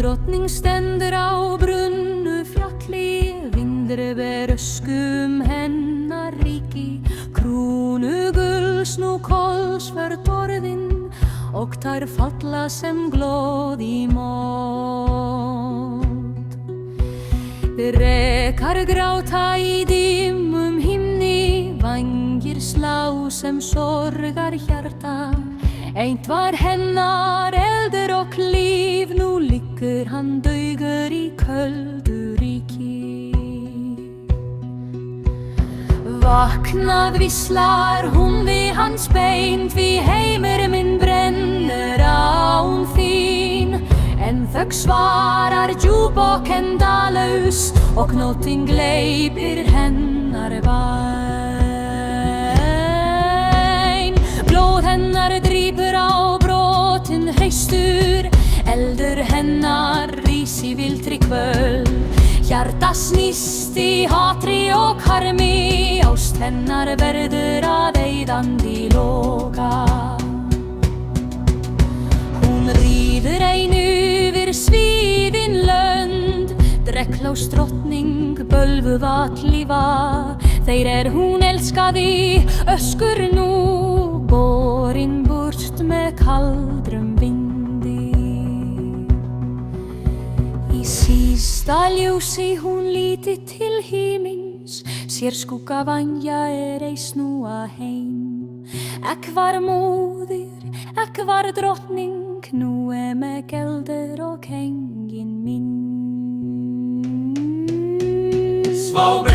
Drottning stendur á brunnu fjalli, vindur ber öskum hennar ríki, krúnu gulls nú kolsvört orðin, og þær falla sem glóð í mót. Drekar gráta í dimmum himni, vængir slá sem sorgar hjarta, eint var hennar eldur og líf, nú liggur hann dauður í köldu ríki. Vaknað víslar hún við hans bein, því heimur minn brennur án þín, en þögn svarar djúp og endalaus, og nóttin gleypir hennar væn. Blóð hennar drýpur á brotin hreistur, eldur hennar rís í vildri kvöl, hjarta snýst í hatri og harmi, ást hennar verður að eyðandi loka. Hún ríður ein yfir svífin lönd, drekklós drottning bölvuð að lífa, þeir hún elskaði öskur nú, borin burt með kaldrum vindi. Í sísta ljósi hún líti til himins, sér skugga vanja ei snúa heim. Ek var móðir, ek var drottning, nú með geldur og engin minn. Svá